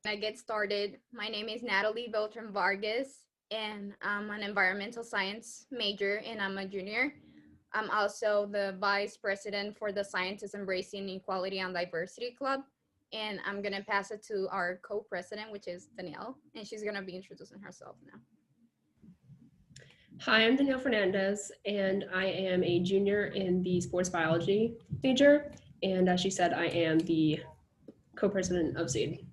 I get started. My name is Nathalie Beltran Vargas, and I'm an environmental science major, and I'm a junior. I'm also the vice president for the Scientists Embracing Equality and Diversity Club, and I'm gonna pass it to our co-president, which is Danielle, and she's gonna be introducing herself now. Hi, I'm Danielle Fernandez, and I am a junior in the sports biology major. And as she said, I am the co-president of S.E.A.T.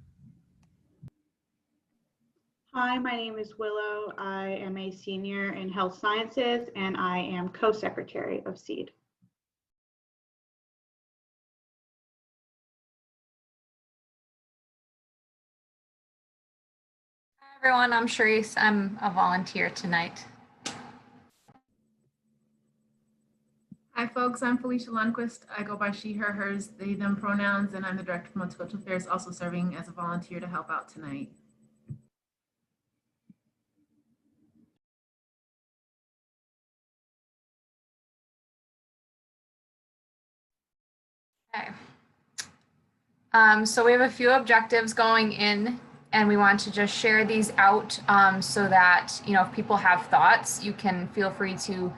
Hi, my name is Willow. I am a senior in health sciences and I am co-secretary of S.E.A.T. Hi everyone, I'm Charisse. I'm a volunteer tonight. Hi folks, I'm Felicia Lundquist. I go by she, her, hers, they, them pronouns, and I'm the Director of Multicultural Affairs, also serving as a volunteer to help out tonight. Okay. So we have a few objectives going in, and we want to just share these out so that, if people have thoughts, you can feel free to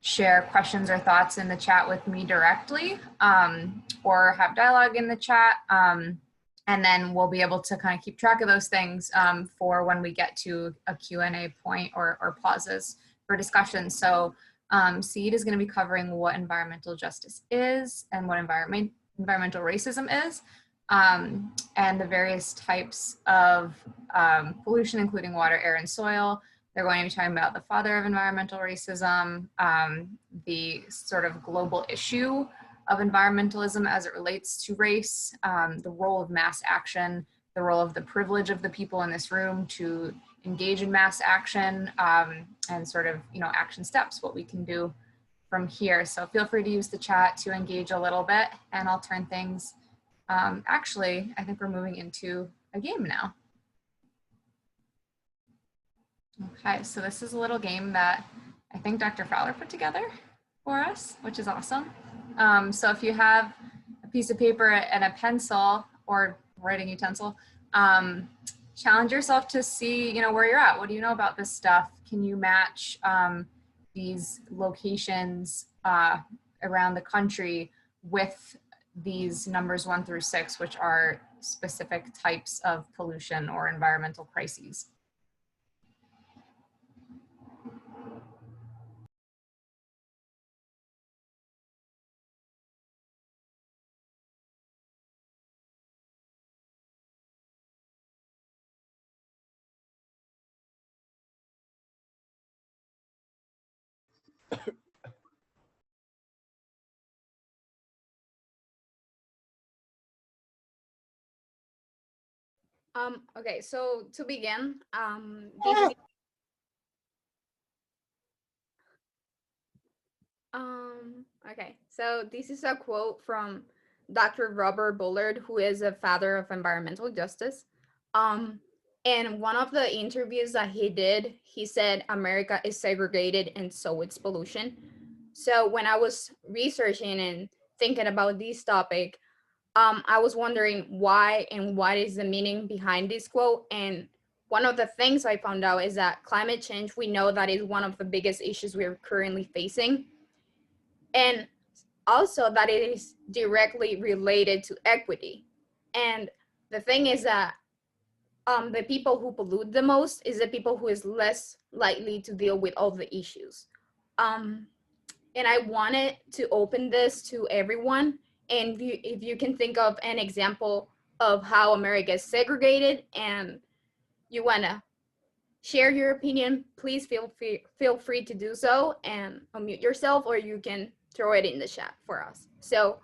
share questions or thoughts in the chat with me directly, or have dialogue in the chat. And then we'll be able to kind of keep track of those things for when we get to a Q&A point or pauses for discussion. So S.E.A.T is going to be covering what environmental justice is and what environmental racism is, and the various types of pollution, including water, air, and soil. They're going to be talking about the father of environmental racism, the sort of global issue of environmentalism as it relates to race, the role of mass action, the role of the privilege of the people in this room to engage in mass action, and sort of, action steps, what we can do from here. So feel free to use the chat to engage a little bit, and I'll turn things, actually, I think we're moving into a game now. Okay, so this is a little game that I think Dr. Fowler put together for us, which is awesome. So if you have a piece of paper and a pencil or writing utensil, challenge yourself to see, where you're at. What do you know about this stuff? Can you match these locations around the country with these numbers 1 through 6, which are specific types of pollution or environmental crises? Okay, so to begin, okay, so this is a quote from Dr. Robert Bullard, who is a father of environmental justice. In one of the interviews that he did, he said, America is segregated and so it's pollution. So when I was researching and thinking about this topic, I was wondering why and what is the meaning behind this quote. And one of the things I found out is that climate change, we know that is one of the biggest issues we're currently facing. And also that it is directly related to equity. And the thing is that the people who pollute the most is the people who is less likely to deal with all the issues. And I wanted to open this to everyone. And if you can think of an example of how America is segregated and you want to share your opinion, please feel free to do so and unmute yourself, or you can throw it in the chat for us. So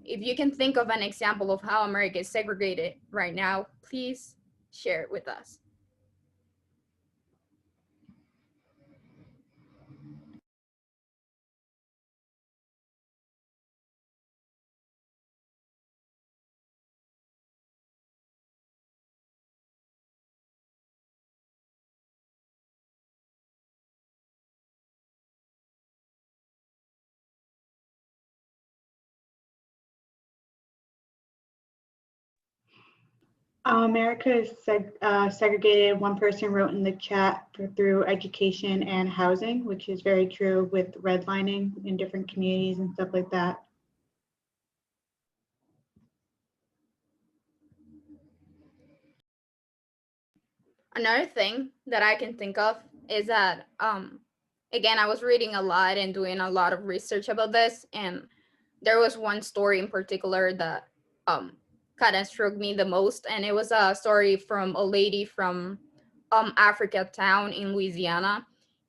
if you can think of an example of how America is segregated right now, please share it with us. America is segregated. One person wrote in the chat through education and housing, which is very true with redlining in different communities and stuff like that. Another thing that I can think of is that, again, I was reading a lot and doing a lot of research about this, and there was one story in particular that kind of struck me the most, and it was a story from a lady from Africa town in Louisiana,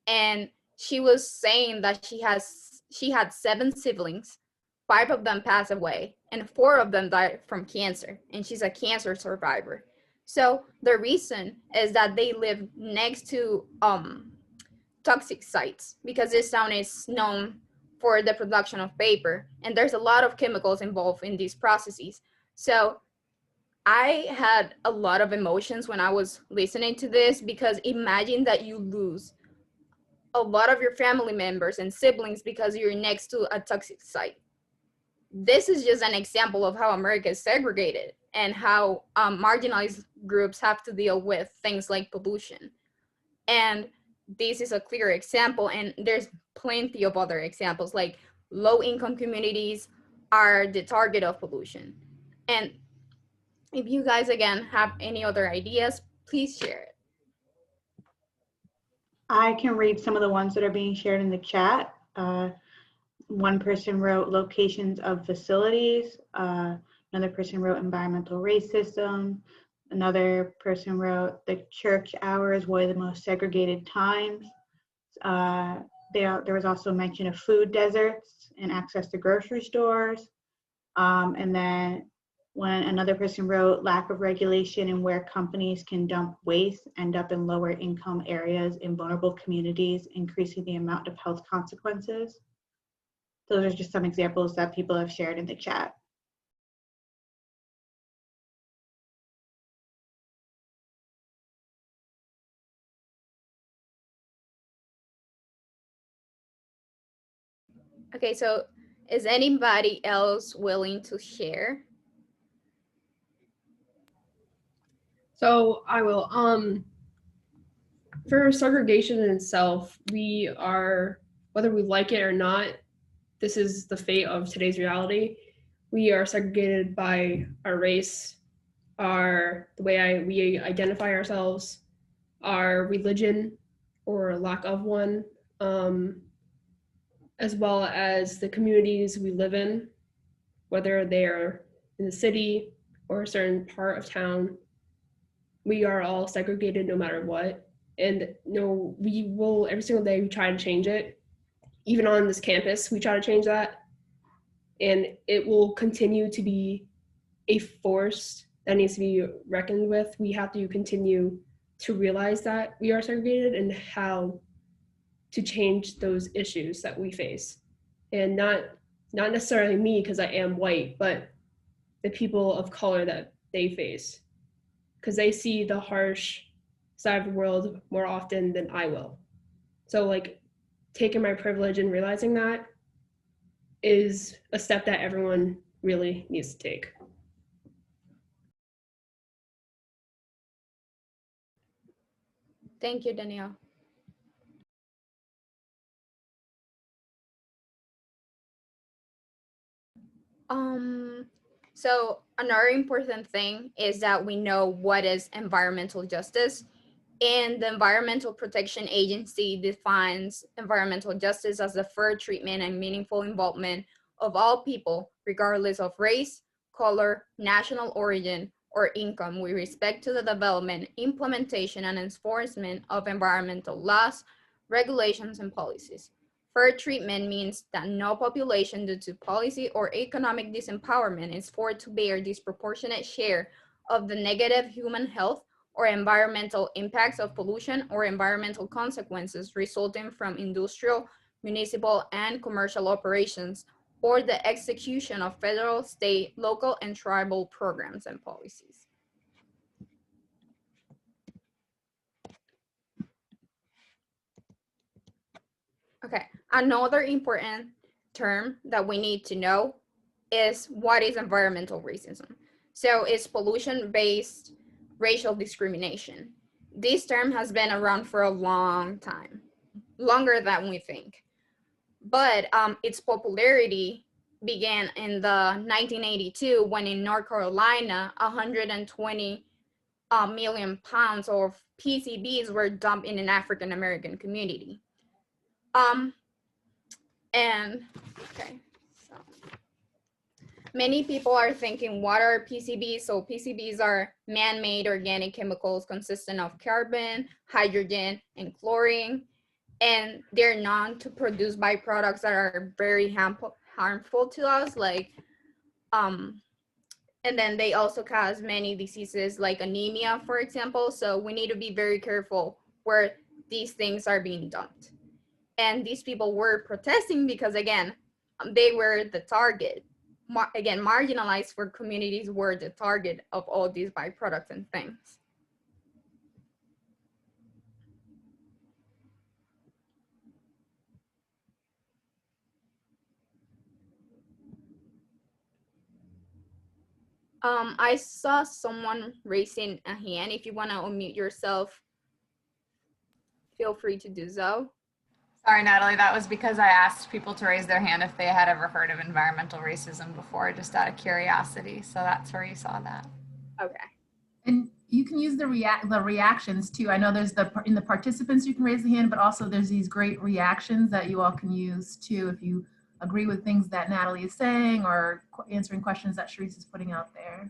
and she was saying that she had 7 siblings, 5 of them passed away, and 4 of them died from cancer, and she's a cancer survivor. So the reason is that they live next to toxic sites, because this town is known for the production of paper, and there's a lot of chemicals involved in these processes. So I had a lot of emotions when I was listening to this, because imagine that you lose a lot of your family members and siblings because you're next to a toxic site. This is just an example of how America is segregated and how marginalized groups have to deal with things like pollution. And this is a clear example, and there's plenty of other examples, like low-income communities are the target of pollution. And if you guys, again, have any other ideas, please share it. I can read some of the ones that are being shared in the chat. One person wrote locations of facilities. Another person wrote environmental racism. Another person wrote the church hour is one of the most segregated times. There was also mention of food deserts and access to grocery stores. And then when another person wrote lack of regulation and where companies can dump waste end up in lower income areas in vulnerable communities, increasing the amount of health consequences. Those are just some examples that people have shared in the chat. Okay, so is anybody else willing to share? So I will. For segregation in itself, we are, whether we like it or not, this is the fate of today's reality. We are segregated by our race, the way we identify ourselves, our religion or lack of one, as well as the communities we live in, whether they're in the city or a certain part of town. We are all segregated no matter what. And no, we will, every single day, we try to change it. Even on this campus, we try to change that. And it will continue to be a force that needs to be reckoned with. We have to continue to realize that we are segregated and how to change those issues that we face. And not necessarily me, because I am white, but the people of color that they face, because they see the harsh side of the world more often than I will. So like taking my privilege and realizing that is a step that everyone really needs to take. Thank you, Danielle. So another important thing is that we know what is environmental justice, and the Environmental Protection Agency defines environmental justice as the fair treatment and meaningful involvement of all people, regardless of race, color, national origin, or income, with respect to the development, implementation, and enforcement of environmental laws, regulations, and policies. Fair treatment means that no population due to policy or economic disempowerment is forced to bear disproportionate share of the negative human health or environmental impacts of pollution or environmental consequences resulting from industrial, municipal, and commercial operations, or the execution of federal, state, local, and tribal programs and policies. Okay, another important term that we need to know is what is environmental racism. So it's pollution-based racial discrimination. This term has been around for a long time, longer than we think. But its popularity began in the 1982 when in North Carolina, 120 million pounds of PCBs were dumped in an African American community. Many people are thinking, what are PCBs? So PCBs are man-made organic chemicals consisting of carbon, hydrogen, and chlorine, and they're known to produce byproducts that are very harmful to us, like and then they also cause many diseases like anemia, for example. So we need to be very careful where these things are being dumped. And these people were protesting because, again, they were the target. Again, marginalized for communities were the target of all these byproducts and things. I saw someone raising a hand. If you want to unmute yourself, feel free to do so. Sorry, Natalie, that was because I asked people to raise their hand if they had ever heard of environmental racism before, just out of curiosity. So that's where you saw that. Okay. And you can use the reactions too. I know there's in the participants you can raise the hand, but also there's these great reactions that you all can use too if you agree with things that Natalie is saying or answering questions that Sharice is putting out there.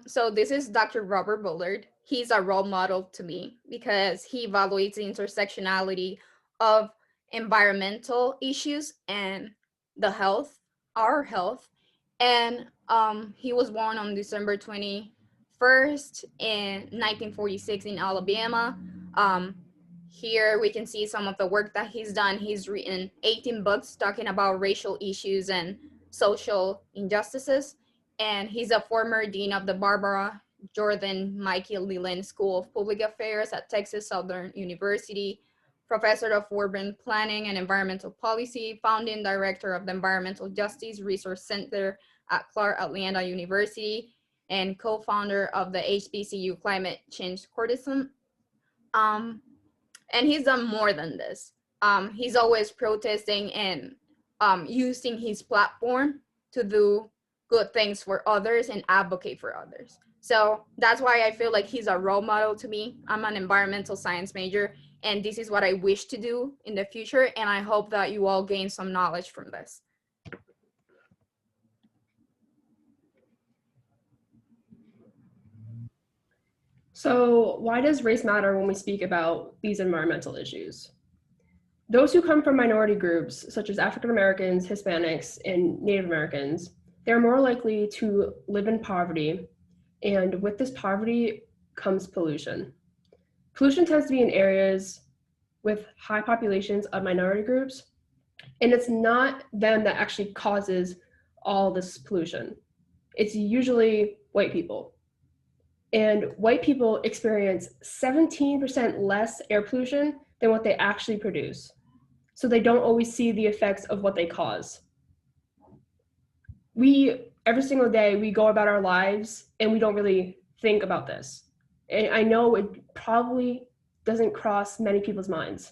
So this is Dr. Robert Bullard. He's a role model to me because he evaluates the intersectionality of environmental issues and the health, our health. And he was born on December 21st in 1946 in Alabama. Here we can see some of the work that he's done. He's written 18 books talking about racial issues and social injustices. And he's a former dean of the Barbara Jordan Mikey Leland School of Public Affairs at Texas Southern University, professor of urban planning and environmental policy, founding director of the Environmental Justice Resource Center at Clark Atlanta University, and co-founder of the HBCU Climate Change Consortium. And he's done more than this. He's always protesting and using his platform to do good things for others and advocate for others. So that's why I feel like he's a role model to me. I'm an environmental science major, and this is what I wish to do in the future. And I hope that you all gain some knowledge from this. So why does race matter when we speak about these environmental issues? Those who come from minority groups, such as African Americans, Hispanics, and Native Americans, they're more likely to live in poverty, and with this poverty comes pollution. Pollution tends to be in areas with high populations of minority groups, and it's not them that actually causes all this pollution. It's usually white people. And white people experience 17% less air pollution than what they actually produce. So they don't always see the effects of what they cause. Every single day, we go about our lives and we don't really think about this. And I know it probably doesn't cross many people's minds.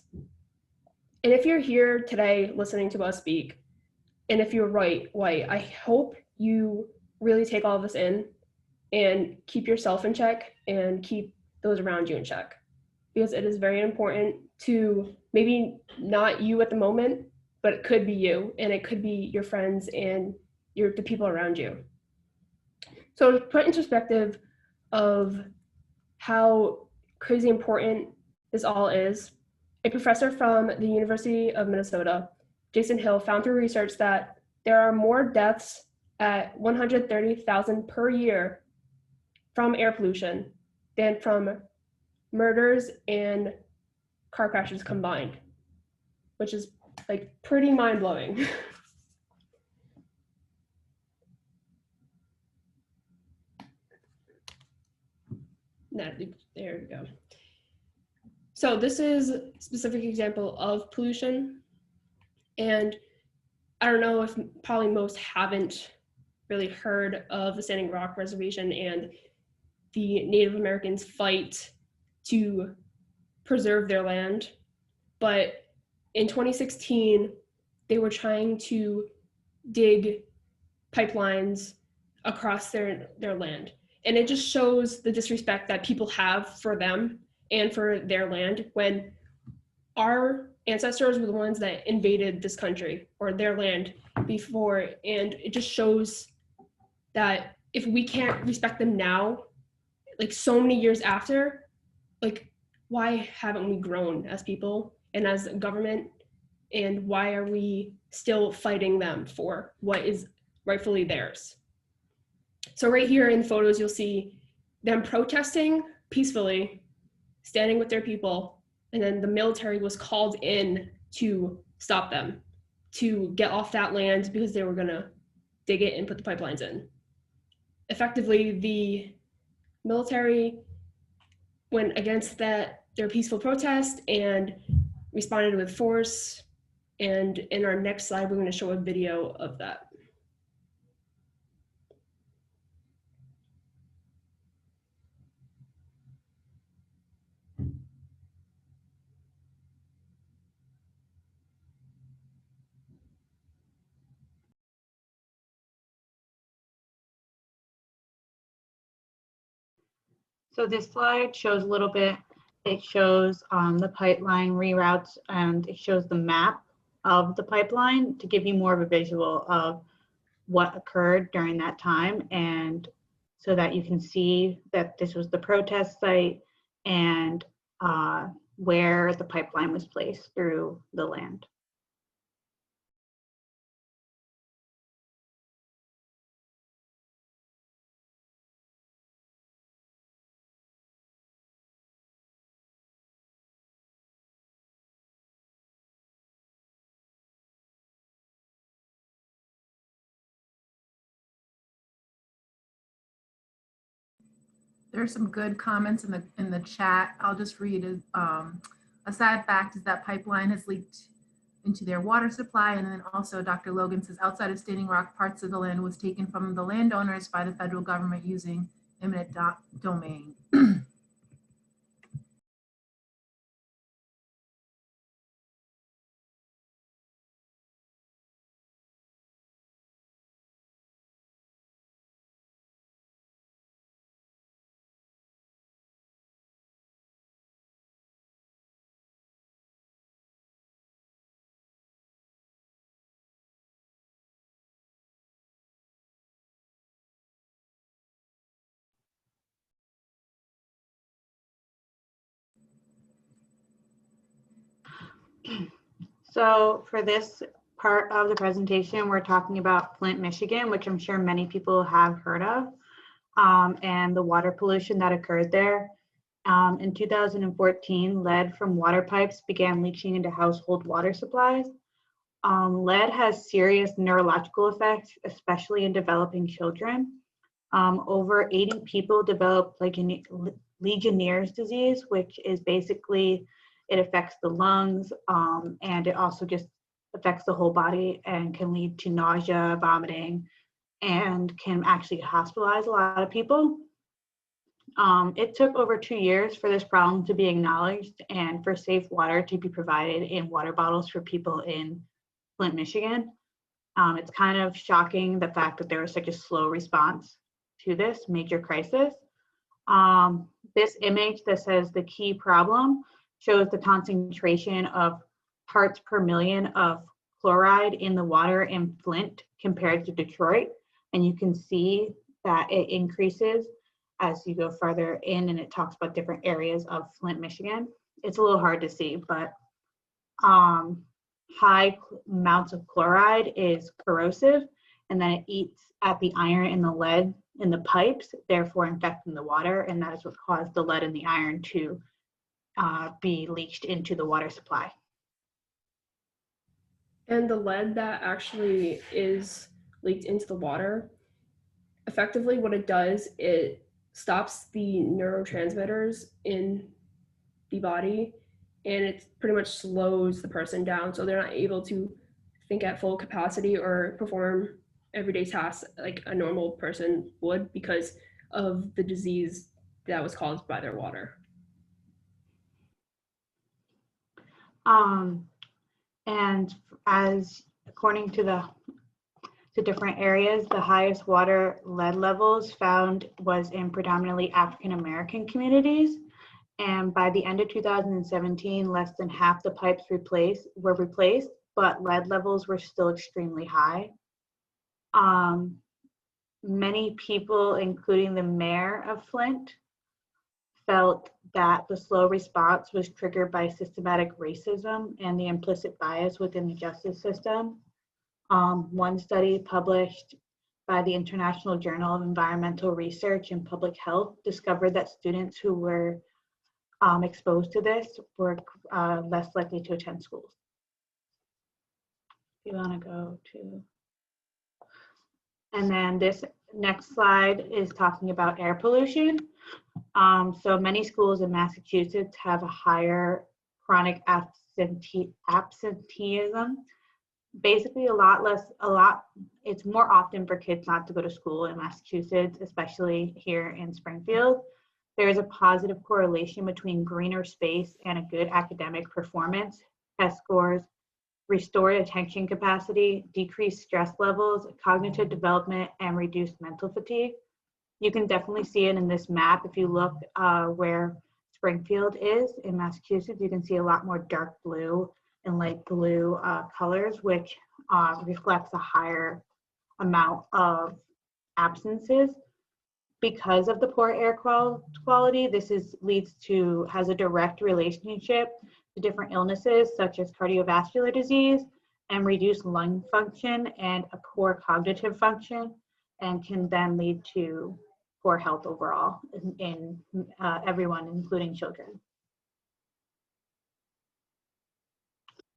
And if you're here today listening to us speak, and if you're white, I hope you really take all of this in and keep yourself in check and keep those around you in check. Because it is very important to maybe not you at the moment, but it could be you, and it could be your friends and the people around you. So to put in perspective of how crazy important this all is, a professor from the University of Minnesota, Jason Hill, found through research that there are more deaths at 130,000 per year from air pollution than from murders and car crashes combined, which is like pretty mind-blowing. There we go. So this is a specific example of pollution. And I don't know if probably most haven't really heard of the Standing Rock Reservation and the Native Americans' fight to preserve their land. But in 2016, they were trying to dig pipelines across their land. And it just shows the disrespect that people have for them and for their land when our ancestors were the ones that invaded this country or their land before. And it just shows that if we can't respect them now, like so many years after, like why haven't we grown as people and as a government? And why are we still fighting them for what is rightfully theirs? So right here in the photos, you'll see them protesting peacefully, standing with their people, and then the military was called in to stop them, to get off that land because they were gonna dig it and put the pipelines in. Effectively, the military went against their peaceful protest and responded with force. And in our next slide, we're going to show a video of that. So this slide shows a little bit. It shows the pipeline reroutes, and it shows the map of the pipeline to give you more of a visual of what occurred during that time, and so that you can see that this was the protest site and where the pipeline was placed through the land. There are some good comments in the chat. I'll just read it. A sad fact is that pipeline has leaked into their water supply. And then also Dr. Logan says outside of Standing Rock, parts of the land was taken from the landowners by the federal government using eminent domain. So for this part of the presentation, we're talking about Flint, Michigan, which I'm sure many people have heard of, and the water pollution that occurred there. In 2014, lead from water pipes began leaching into household water supplies. Lead has serious neurological effects, especially in developing children. Over 80 people developed Legionnaire's disease, which is basically, it affects the lungs, and it also just affects the whole body and can lead to nausea, vomiting, and can actually hospitalize a lot of people. It took over 2 years for this problem to be acknowledged and for safe water to be provided in water bottles for people in Flint, Michigan. It's kind of shocking the fact that there was such a slow response to this major crisis. This image that says the key problem shows the concentration of parts per million of chloride in the water in Flint compared to Detroit. And you can see that it increases as you go farther in, and it talks about different areas of Flint, Michigan. It's a little hard to see, but high amounts of chloride is corrosive, and then it eats at the iron and the lead in the pipes, therefore infecting the water, and that is what caused the lead and the iron to be leached into the water supply. And the lead that actually is leaked into the water, effectively what it does, it stops the neurotransmitters in the body, and it pretty much slows the person down, so they're not able to think at full capacity or perform everyday tasks like a normal person would because of the disease that was caused by their water. And as according to different areas, the highest water lead levels found was in predominantly African American communities. And by the end of 2017, less than half the pipes were replaced, but lead levels were still extremely high. Many people, including the mayor of Flint, felt that the slow response was triggered by systematic racism and the implicit bias within the justice system. One study published by the International Journal of Environmental Research and Public Health discovered that students who were exposed to this were less likely to attend schools. If you want to go to, and then this next slide is talking about air pollution. So many schools in Massachusetts have a higher chronic absenteeism. Basically it's more often for kids not to go to school in Massachusetts, especially here in Springfield. There is a positive correlation between greener space and a good academic performance, test scores, restored attention capacity, decreased stress levels, cognitive development, and reduced mental fatigue. You can definitely see it in this map. If you look where Springfield is in Massachusetts, you can see a lot more dark blue and light blue colors, which reflects a higher amount of absences. Because of the poor air quality, this has a direct relationship to different illnesses such as cardiovascular disease and reduced lung function and a poor cognitive function, and can then lead to poor health overall in everyone, including children.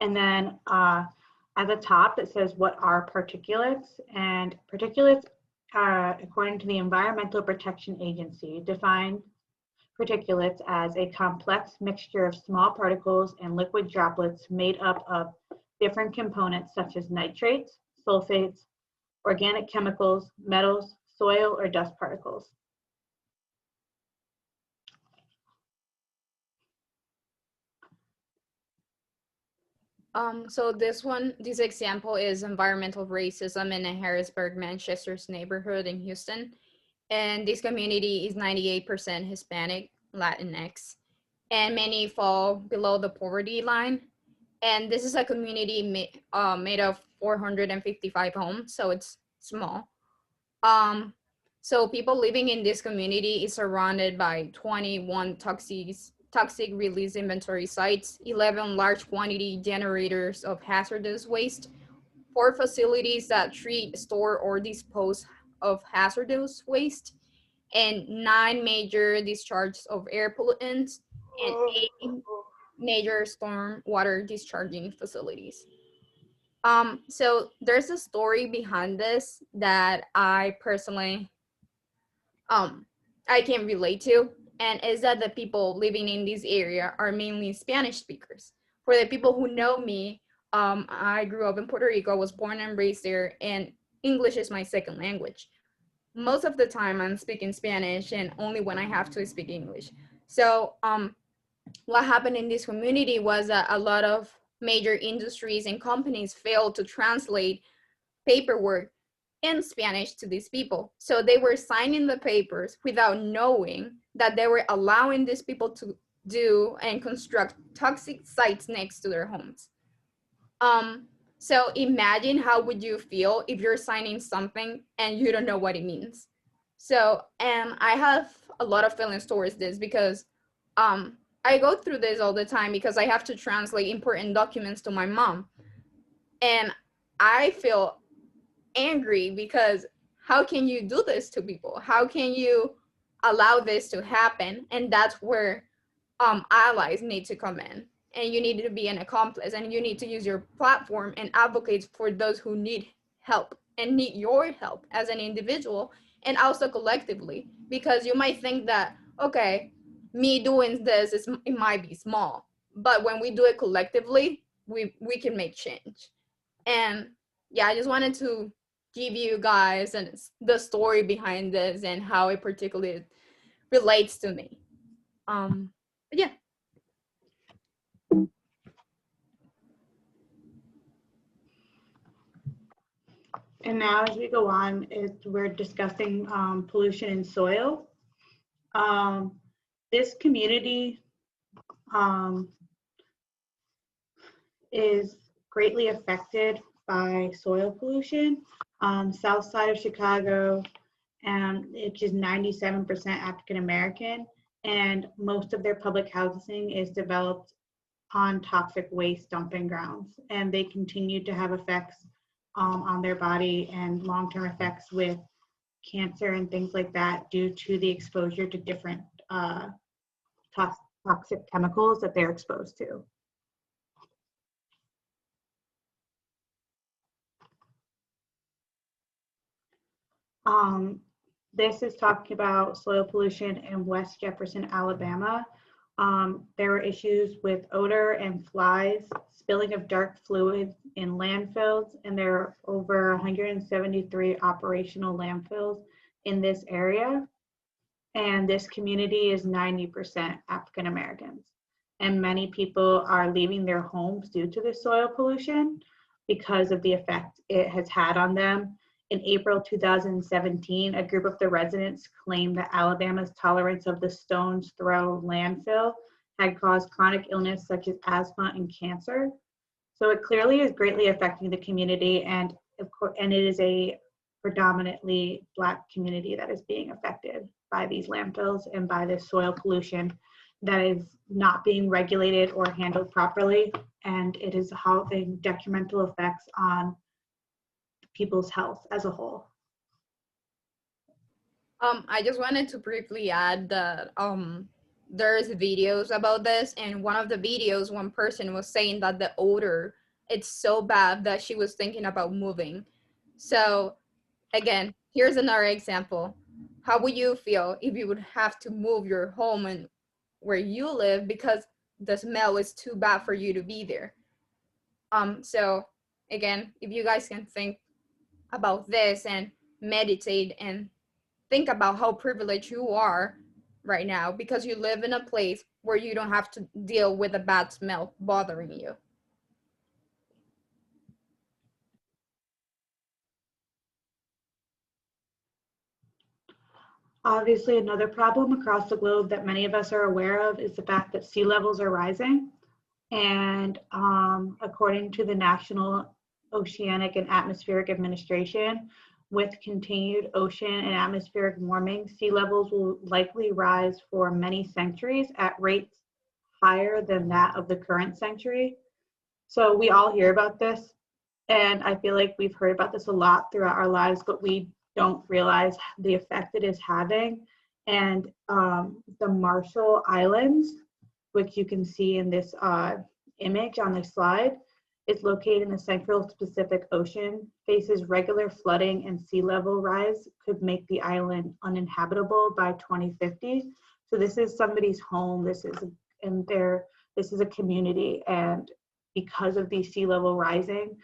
And then at the top, it says, what are particulates? And particulates, according to the Environmental Protection Agency, define particulates as a complex mixture of small particles and liquid droplets made up of different components such as nitrates, sulfates, organic chemicals, metals, soil, or dust particles. So this example is environmental racism in a Harrisburg, Manchester's neighborhood in Houston. And this community is 98% Hispanic, Latinx, and many fall below the poverty line. And this is a community made of 455 homes, so it's small. So people living in this community is surrounded by 21 toxic release inventory sites, 11 large quantity generators of hazardous waste, 4 facilities that treat, store, or dispose of hazardous waste, and 9 major discharges of air pollutants, and 8 major storm water discharging facilities. So there's a story behind this that I personally I can relate to, and is that the people living in this area are mainly Spanish speakers. For the people who know me, I grew up in Puerto Rico, was born and raised there, and English is my second language. Most of the time I'm speaking Spanish, and only when I have to speak English. So what happened in this community was that a lot of major industries and companies failed to translate paperwork in Spanish to these people. So they were signing the papers without knowing that they were allowing these people to do and construct toxic sites next to their homes. So imagine how would you feel if you're signing something and you don't know what it means. So, and I have a lot of feelings towards this because I go through this all the time because I have to translate important documents to my mom. And I feel angry because how can you do this to people? How can you allow this to happen? And that's where allies need to come in, and you need to be an accomplice, and you need to use your platform and advocate for those who need help and need your help as an individual and also collectively, because you might think that, okay, me doing this it might be small, but when we do it collectively, we can make change. And yeah, I just wanted to give you guys the story behind this and how it particularly relates to me. But yeah. And now as we go on, we're discussing pollution in soil. This community is greatly affected by soil pollution. South side of Chicago, which is 97% African American, and most of their public housing is developed on toxic waste dumping grounds, and they continue to have effects on their body and long-term effects with cancer and things like that due to the exposure to different toxic chemicals that they're exposed to. This is talking about soil pollution in West Jefferson, Alabama. There were issues with odor and flies, spilling of dark fluids in landfills, and there are over 173 operational landfills in this area. And this community is 90% African Americans. And many people are leaving their homes due to the soil pollution because of the effect it has had on them. In April 2017, a group of the residents claimed that Alabama's tolerance of the Stones Throw landfill had caused chronic illness such as asthma and cancer. So it clearly is greatly affecting the community, and it is a predominantly Black community that is being affected by these landfills and by this soil pollution that is not being regulated or handled properly, and it is having detrimental effects on people's health as a whole. I just wanted to briefly add that there's videos about this, and one of the videos, one person was saying that the odor, it's so bad that she was thinking about moving. So again, here's another example. How would you feel if you would have to move your home and where you live because the smell is too bad for you to be there? So again, if you guys can think about this and meditate and think about how privileged you are right now because you live in a place where you don't have to deal with a bad smell bothering you. Obviously, another problem across the globe that many of us are aware of is the fact that sea levels are rising. And according to the National Oceanic and Atmospheric Administration, with continued ocean and atmospheric warming, sea levels will likely rise for many centuries at rates higher than that of the current century. So we all hear about this, and I feel like we've heard about this a lot throughout our lives, but we don't realize the effect it is having. And the Marshall Islands, which you can see in this image on the slide, is located in the Central Pacific Ocean, faces regular flooding, and sea level rise could make the island uninhabitable by 2050. So this is somebody's home. This is a community, and because of the sea level rising,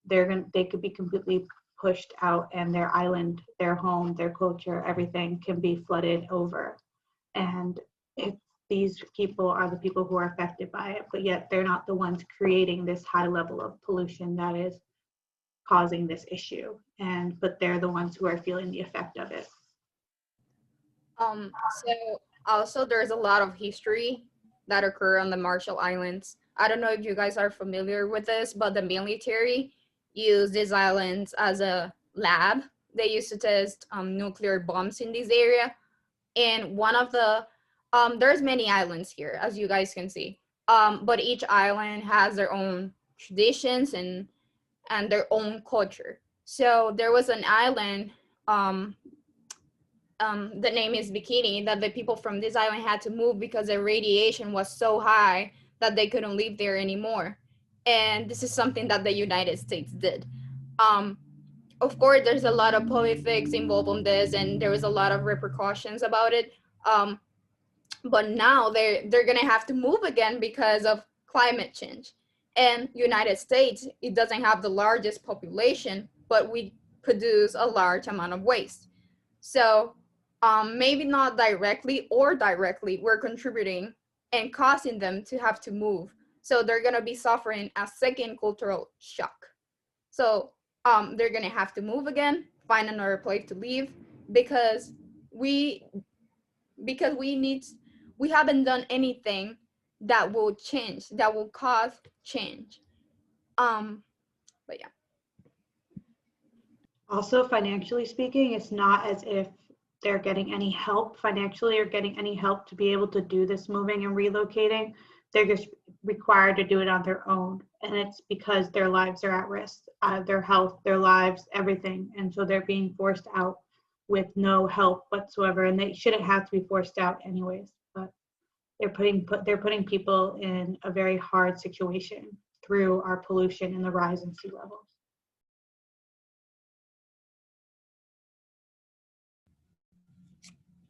they could be completely pushed out, and their island, their home, their culture, everything can be flooded over. And these people are the people who are affected by it, but yet they're not the ones creating this high level of pollution that is causing this issue, but they're the ones who are feeling the effect of it. So also there's a lot of history that occur on the Marshall Islands. I don't know if you guys are familiar with this, but the military used these islands as a lab. They used to test nuclear bombs in this area. And one of the, there's many islands here, as you guys can see. But each island has their own traditions and their own culture. So there was an island, the name is Bikini, that the people from this island had to move because the radiation was so high that they couldn't live there anymore. And this is something that the United States did. Of course, there's a lot of politics involved in this, and there was a lot of repercussions about it. But now they're gonna have to move again because of climate change. And United States, it doesn't have the largest population, but we produce a large amount of waste. So maybe not directly or directly, we're contributing and causing them to have to move. So they're gonna be suffering a second cultural shock. So they're gonna have to move again, find another place to live, because we haven't done anything that will change, that will cause change. But yeah. Also, financially speaking, it's not as if they're getting any help financially or getting any help to be able to do this moving and relocating. They're just required to do it on their own. And it's because their lives are at risk, their health, their lives, everything. And so they're being forced out with no help whatsoever. And they shouldn't have to be forced out anyways, but they're putting people in a very hard situation through our pollution and the rise in sea levels.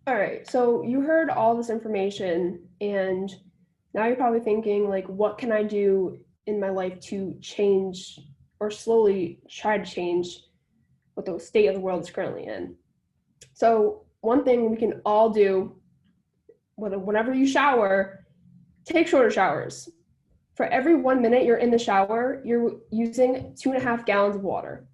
All right, so you heard all this information, and now you're probably thinking, like, what can I do in my life to change or slowly try to change what the state of the world is currently in? So one thing we can all do, whenever you shower, take shorter showers. For every 1 minute you're in the shower, you're using 2.5 gallons of water.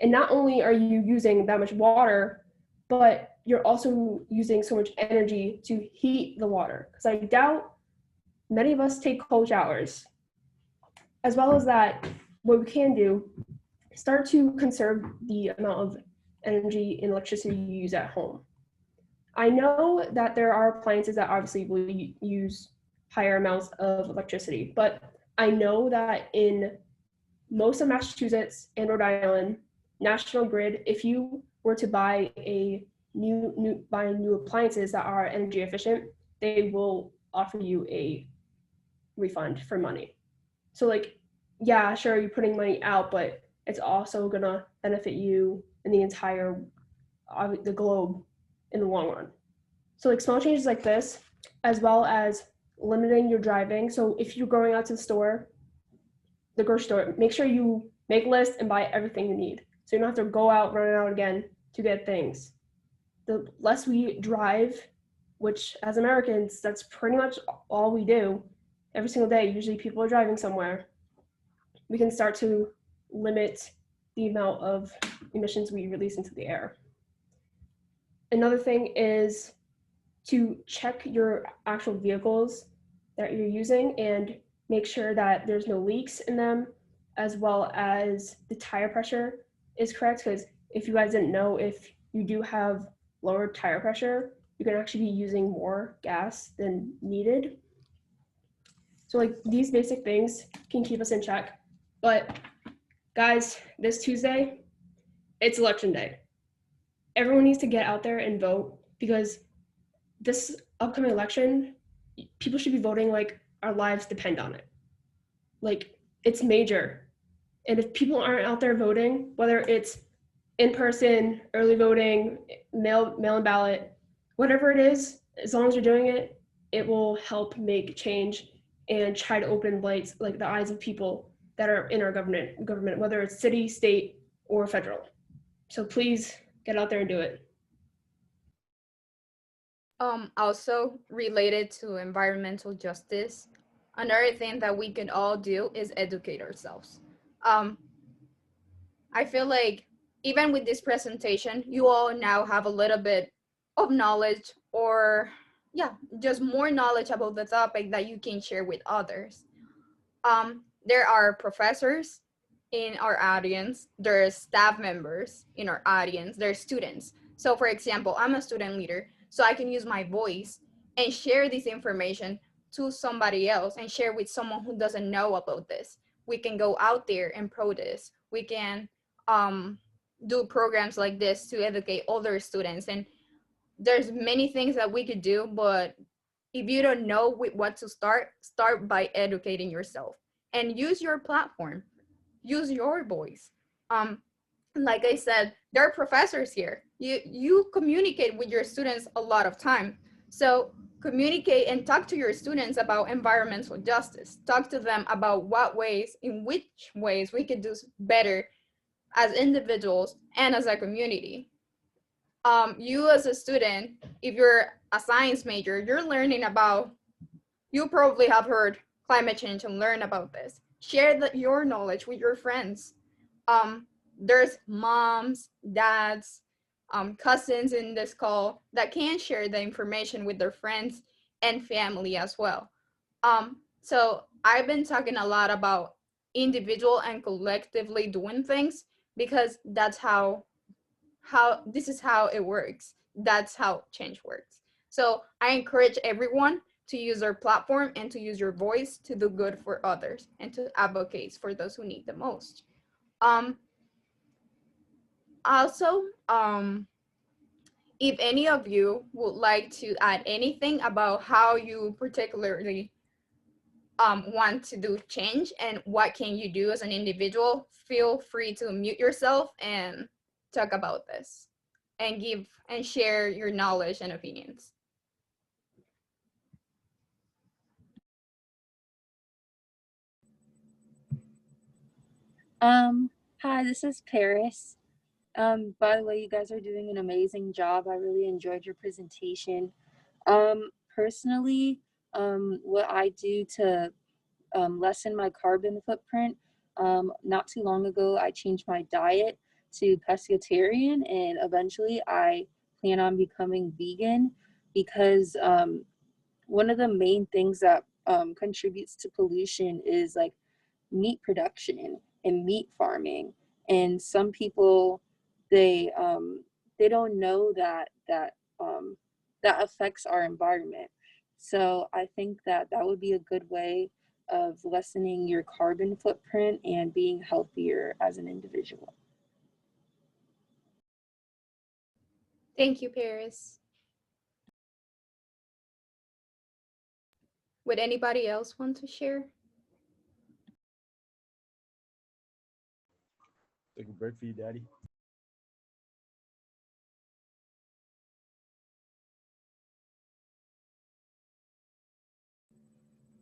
And not only are you using that much water, but you're also using so much energy to heat the water. Because I doubt many of us take cold showers. As well as that, what we can do is start to conserve the amount of energy and electricity you use at home. I know that there are appliances that obviously will use higher amounts of electricity, but I know that in most of Massachusetts and Rhode Island, National Grid, if you were to buy new appliances that are energy efficient, they will offer you a refund for money. So like, yeah, sure, you're putting money out, but it's also gonna benefit you and the entire the globe in the long run. So like small changes like this, as well as limiting your driving. So if you're going out to the grocery store, make sure you make lists and buy everything you need. So you don't have to go out, run out again to get things. The less we drive, which as Americans, that's pretty much all we do every single day. Usually people are driving somewhere. We can start to limit the amount of emissions we release into the air. Another thing is to check your actual vehicles that you're using and make sure that there's no leaks in them, as well as the tire pressure is correct. Because if you guys didn't know, if you do have lower tire pressure, you can actually be using more gas than needed. So like these basic things can keep us in check. But guys, this Tuesday, it's election day. Everyone needs to get out there and vote, because this upcoming election, people should be voting like our lives depend on it. Like, it's major. And if people aren't out there voting, whether it's in person, early voting, mail-in ballot, whatever it is, as long as you're doing it, it will help make change and try to open lights, like the eyes of people that are in our government, whether it's city, state, or federal. So please get out there and do it. Also related to environmental justice, another thing that we can all do is educate ourselves. I feel like even with this presentation, you all now have a little bit of knowledge, or just more knowledge about the topic that you can share with others. There are professors in our audience, there's staff members in our audience, there's students. So for example, I'm a student leader, so I can use my voice and share this information to somebody else and share with someone who doesn't know about this. We can go out there and protest. We can do programs like this to educate other students. And there's many things that we could do, but if you don't know with what to start by educating yourself and use your platform, use your voice. Like I said, there are professors here. You communicate with your students a lot of time. So communicate and talk to your students about environmental justice. Talk to them about in which ways we could do better as individuals and as a community. You as a student, if you're a science major, you're learning about, you probably have heard climate change and learn about this. Share your knowledge with your friends. There's moms, dads, cousins in this call that can share the information with their friends and family as well. So I've been talking a lot about individual and collectively doing things because that's how this is how it works. That's how change works. So I encourage everyone to use their platform and to use your voice to do good for others and to advocate for those who need the most. Also, if any of you would like to add anything about how you particularly want to do change and what can you do as an individual, feel free to mute yourself and talk about this and share your knowledge and opinions. Hi, this is Paris. By the way, you guys are doing an amazing job. I really enjoyed your presentation. Personally, what I do to lessen my carbon footprint, not too long ago, I changed my diet to pescatarian, and eventually I plan on becoming vegan because one of the main things that contributes to pollution is like meat production and meat farming, and some people they don't know that that affects our environment. So I think that that would be a good way of lessening your carbon footprint and being healthier as an individual. Thank you, Paris. Would anybody else want to share? Take a break for you, Daddy.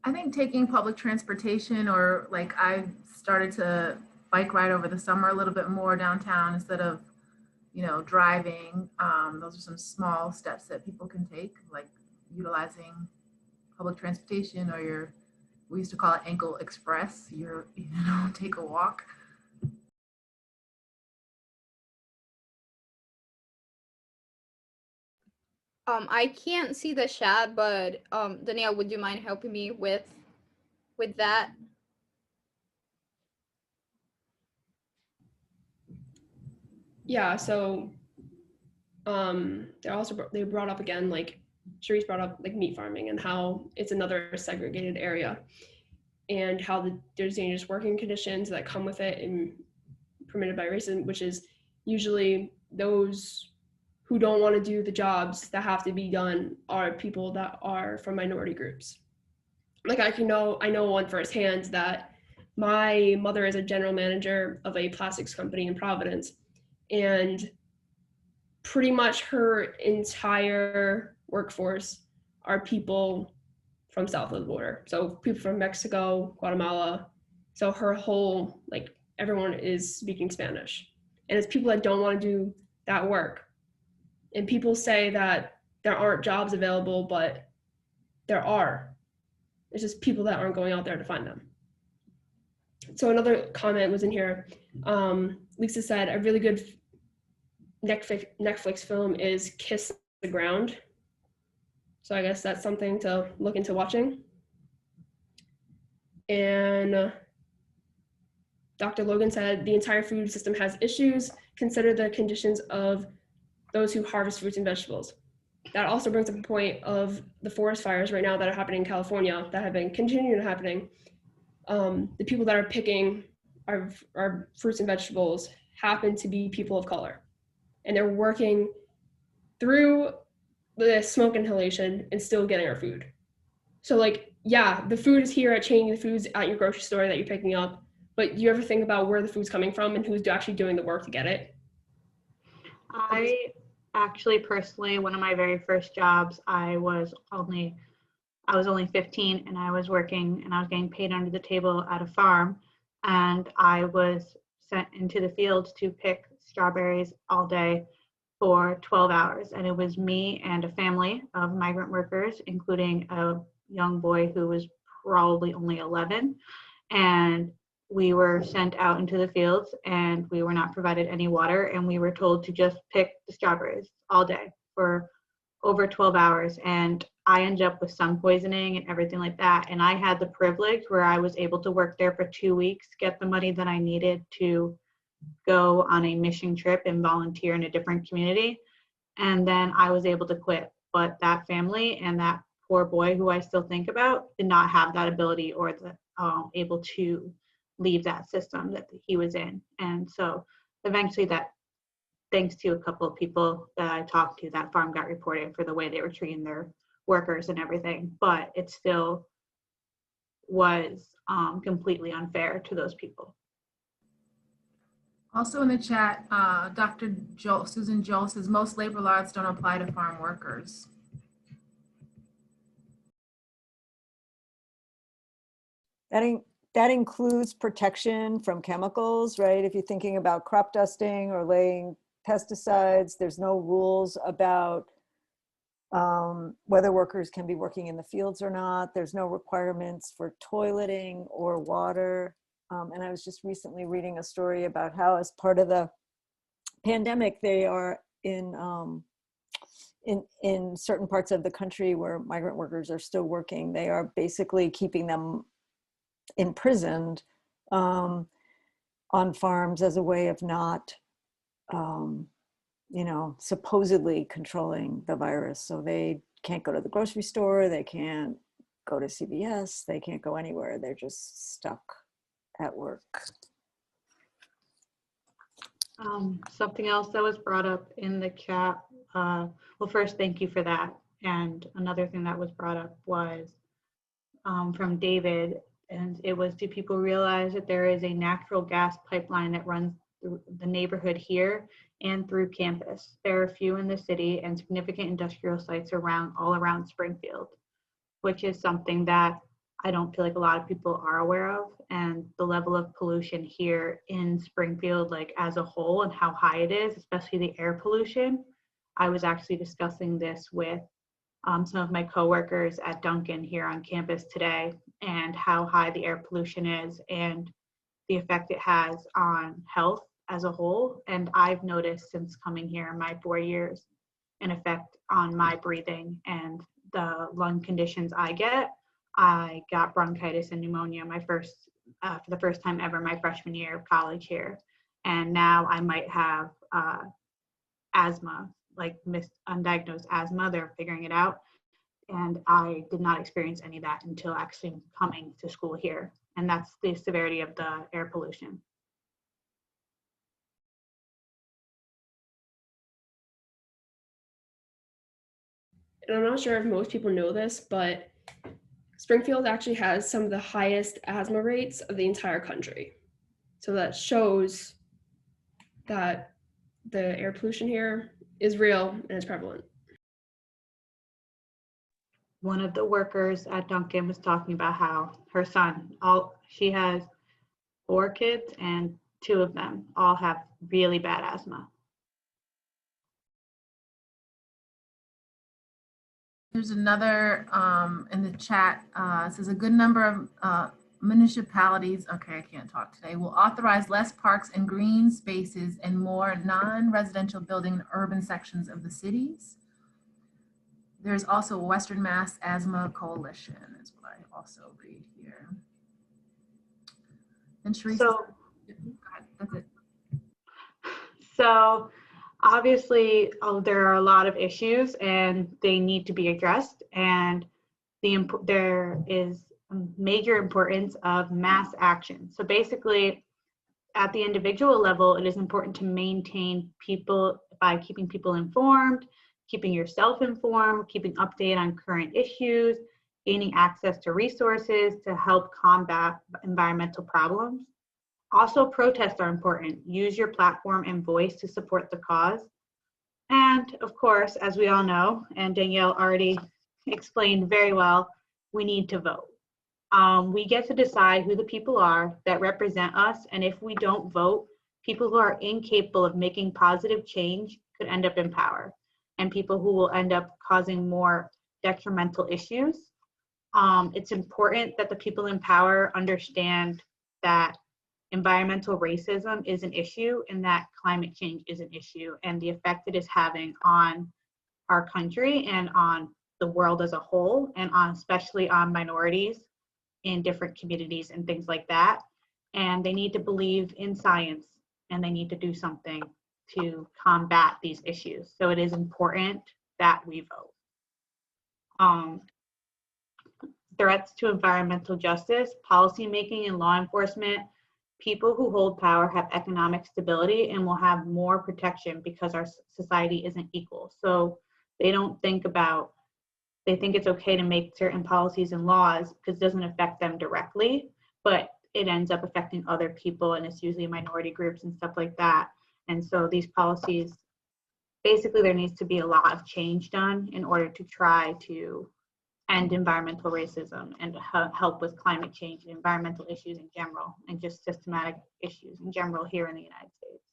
I think taking public transportation, or like I started to bike ride over the summer a little bit more downtown instead of, driving. Those are some small steps that people can take, like utilizing public transportation, or we used to call it ankle express, take a walk. I can't see the chat, but Danielle, would you mind helping me with that? Yeah, so they brought up again, like Sharice brought up, like meat farming and how it's another segregated area, and how there's dangerous working conditions that come with it and permitted by racism, which is usually those who don't want to do the jobs that have to be done are people that are from minority groups. Like I know one firsthand that my mother is a general manager of a plastics company in Providence, and pretty much her entire workforce are people from south of the border. So people from Mexico, Guatemala. So her whole, like everyone is speaking Spanish. And it's people that don't want to do that work. And people say that there aren't jobs available, but there are. It's just people that aren't going out there to find them. So another comment was in here. Lisa said a really good Netflix film is Kiss the Ground. So I guess that's something to look into watching. And Dr. Logan said the entire food system has issues. Consider the conditions of those who harvest fruits and vegetables. That also brings up a point of the forest fires right now that are happening in California, that have been continuing happening. The people that are picking our fruits and vegetables happen to be people of color. And they're working through the smoke inhalation and still getting our food. So like, yeah, the food is here at Cheney, the food's at your grocery store that you're picking up, but you ever think about where the food's coming from and who's actually doing the work to get it? Actually, personally, one of my very first jobs, I was only 15, and I was working and I was getting paid under the table at a farm, and I was sent into the fields to pick strawberries all day for 12 hours. And it was me and a family of migrant workers, including a young boy who was probably only 11. And we were sent out into the fields, and we were not provided any water, and we were told to just pick the strawberries all day for over 12 hours. And I ended up with sun poisoning and everything like that. And I had the privilege where I was able to work there for 2 weeks, get the money that I needed to go on a mission trip and volunteer in a different community. And then I was able to quit. But that family and that poor boy, who I still think about, did not have that ability or the able to leave that system that he was in. And so eventually, that, thanks to a couple of people that I talked to, that farm got reported for the way they were treating their workers and everything. But it still was completely unfair to those people. Also in the chat, Dr. Susan Joel says most labor laws don't apply to farm workers. That includes protection from chemicals, right? If you're thinking about crop dusting or laying pesticides, there's no rules about whether workers can be working in the fields or not. There's no requirements for toileting or water. And I was just recently reading a story about how, as part of the pandemic, they are in certain parts of the country where migrant workers are still working, they are basically keeping them imprisoned on farms as a way of not, supposedly controlling the virus. So they can't go to the grocery store, they can't go to CVS, they can't go anywhere. They're just stuck at work. Something else that was brought up in the chat, well, first, thank you for that. And another thing that was brought up was from David, and it was, do people realize that there is a natural gas pipeline that runs through the neighborhood here and through campus? There are a few in the city and significant industrial sites all around Springfield, which is something that I don't feel like a lot of people are aware of. And the level of pollution here in Springfield, like as a whole, and how high it is, especially the air pollution. I was actually discussing this with some of my coworkers at Duncan here on campus today, and how high the air pollution is and the effect it has on health as a whole. And I've noticed since coming here in my 4 years an effect on my breathing and the lung conditions I get. I got bronchitis and pneumonia for the first time ever my freshman year of college here. And now I might have asthma, like undiagnosed asthma. They're figuring it out. And I did not experience any of that until actually coming to school here. And that's the severity of the air pollution. And I'm not sure if most people know this, but Springfield actually has some of the highest asthma rates of the entire country. So that shows that the air pollution here is real and it's prevalent. One of the workers at Duncan was talking about how her son, she has 4 kids, and 2 of them all have really bad asthma. There's another in the chat, says a good number of municipalities, okay, I can't talk today, will authorize less parks and green spaces and more non-residential building in urban sections of the cities. There's also Western Mass Asthma Coalition, is what I also read here. And Sharice, So, go ahead, that's it. So obviously there are a lot of issues and they need to be addressed, and there is major importance of mass action. So basically, at the individual level, it is important to maintain people by keeping people informed, keeping yourself informed, keeping updated on current issues, gaining access to resources to help combat environmental problems. Also, protests are important. Use your platform and voice to support the cause. And of course, as we all know, and Danielle already explained very well, we need to vote. We get to decide who the people are that represent us, and if we don't vote, people who are incapable of making positive change could end up in power, and people who will end up causing more detrimental issues. It's important that the people in power understand that environmental racism is an issue and that climate change is an issue, and the effect it is having on our country and on the world as a whole, and especially on minorities in different communities and things like that. And they need to believe in science, and they need to do something to combat these issues. So it is important that we vote. Threats to environmental justice, policymaking, and law enforcement. People who hold power have economic stability and will have more protection because our society isn't equal. So they don't think about, they think it's okay to make certain policies and laws because it doesn't affect them directly, but it ends up affecting other people, and it's usually minority groups and stuff like that. And so these policies, basically there needs to be a lot of change done in order to try to end environmental racism and to help with climate change and environmental issues in general, and just systematic issues in general here in the United States.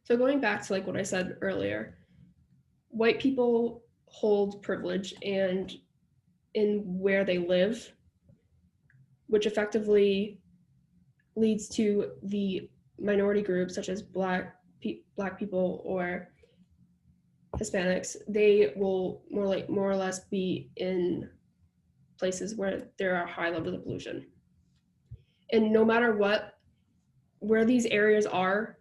So going back to like what I said earlier, white people hold privilege and in where they live, which effectively leads to the minority groups such as Black people or Hispanics. They will more or less be in places where there are high levels of pollution. And no matter where these areas are,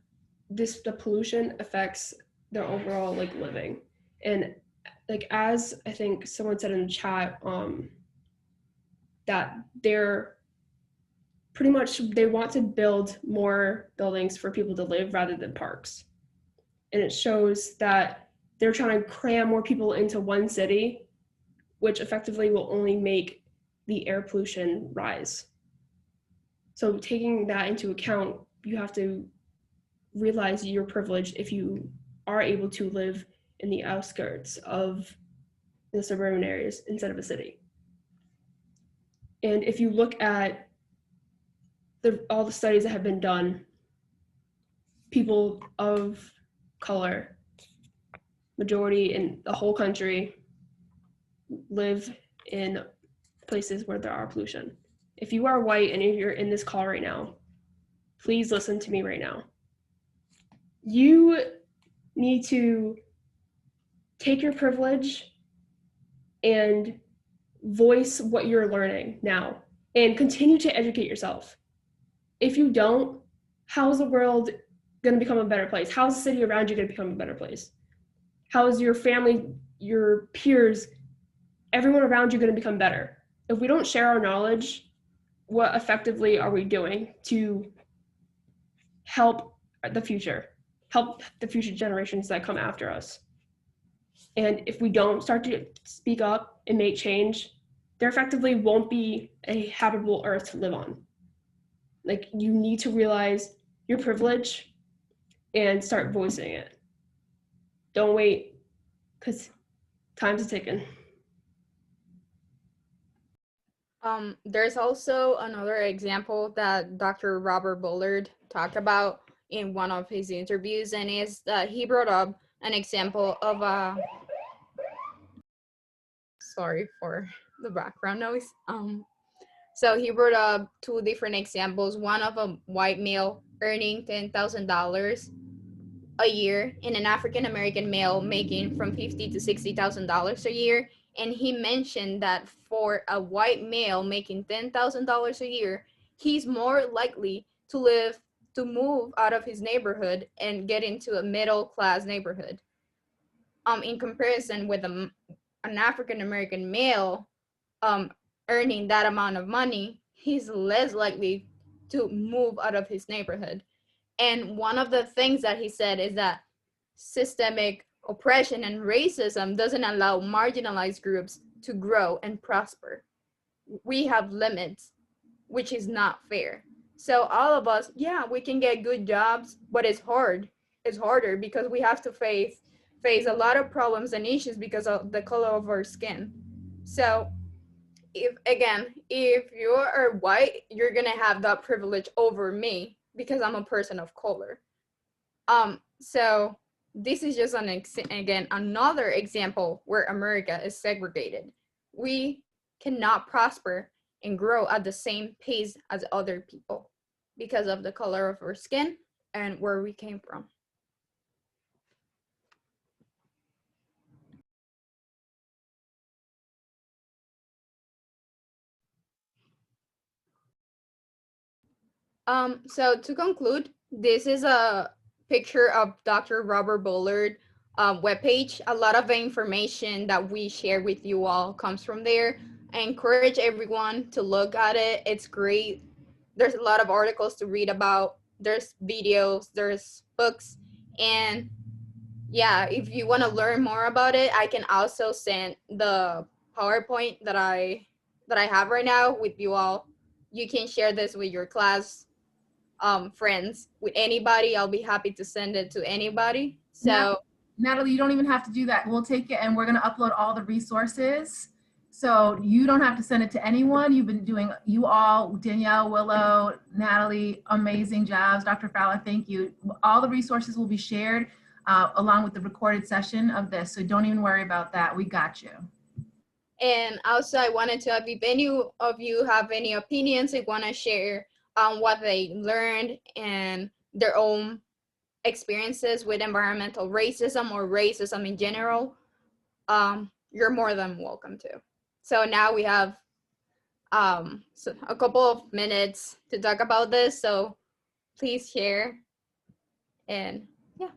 the pollution affects their overall like living. And like, as I think someone said in the chat, that they're pretty much, they want to build more buildings for people to live rather than parks. And it shows that they're trying to cram more people into one city, which effectively will only make the air pollution rise. So taking that into account, you have to realize your privilege if you are able to live in the outskirts of the suburban areas instead of a city. And if you look at all the studies that have been done, people of color, majority in the whole country, live in places where there are pollution. If you are white and if you're in this call right now, please listen to me right now. You need to take your privilege and voice what you're learning now and continue to educate yourself. If you don't, how is the world going to become a better place? How is the city around you going to become a better place? How is your family, your peers, everyone around you going to become better? If we don't share our knowledge, what effectively are we doing to help the future generations that come after us? And if we don't start to speak up and make change, there effectively won't be a habitable earth to live on. Like, you need to realize your privilege and start voicing it. Don't wait, because time's ticking. There's also another example that Dr. Robert Bullard talked about in one of his interviews, and is that he brought up an example of a, sorry for the background noise. So he brought up two different examples, one of a white male earning $10,000 a year and an African-American male making from $50,000 to $60,000 a year. And he mentioned that for a white male making $10,000 a year, he's more likely to move out of his neighborhood and get into a middle-class neighborhood. In comparison with an African-American male earning that amount of money, he's less likely to move out of his neighborhood. And one of the things that he said is that systemic oppression and racism doesn't allow marginalized groups to grow and prosper. We have limits, which is not fair. So all of us, yeah, we can get good jobs, but it's hard. It's harder because we have to face a lot of problems and issues because of the color of our skin. So if you are white, you're gonna have that privilege over me because I'm a person of color. So this is just another example where America is segregated. We cannot prosper and grow at the same pace as other people because of the color of our skin and where we came from. So to conclude, this is a picture of Dr. Robert Bullard webpage. A lot of the information that we share with you all comes from there. I encourage everyone to look at it. It's great. There's a lot of articles to read about. There's videos, there's books, and yeah, if you want to learn more about it, I can also send the PowerPoint that I have right now with you all. You can share this with your class friends, with anybody. I'll be happy to send it to anybody. So Natalie, you don't even have to do that. We'll take it and we're going to upload all the resources. So you don't have to send it to anyone. You've been doing, you all, Danielle, Willow, Natalie, amazing jobs. Dr. Fowler, thank you. All the resources will be shared along with the recorded session of this. So don't even worry about that. We got you. And also I wanted to have, if any of you have any opinions they want to share on what they learned and their own experiences with environmental racism or racism in general, you're more than welcome to. So now we have so a couple of minutes to talk about this, so please share. And yeah.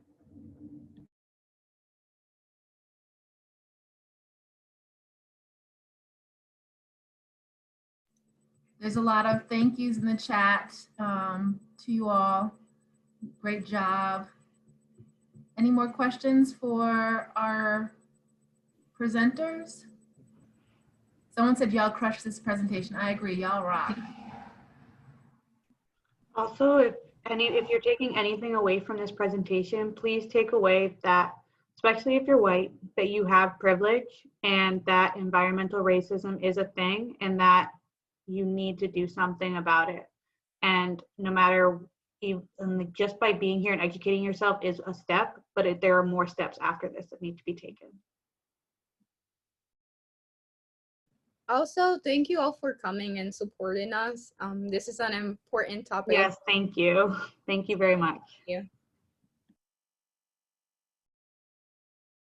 There's a lot of thank yous in the chat to you all. Great job. Any more questions for our presenters? Someone said y'all crushed this presentation. I agree, y'all rock. Also, if you're taking anything away from this presentation, please take away that, especially if you're white, that you have privilege and that environmental racism is a thing and that you need to do something about it. And no matter, just by being here and educating yourself is a step, but there are more steps after this that need to be taken. Also, thank you all for coming and supporting us. This is an important topic. Yes, thank you. Thank you very much. Yeah.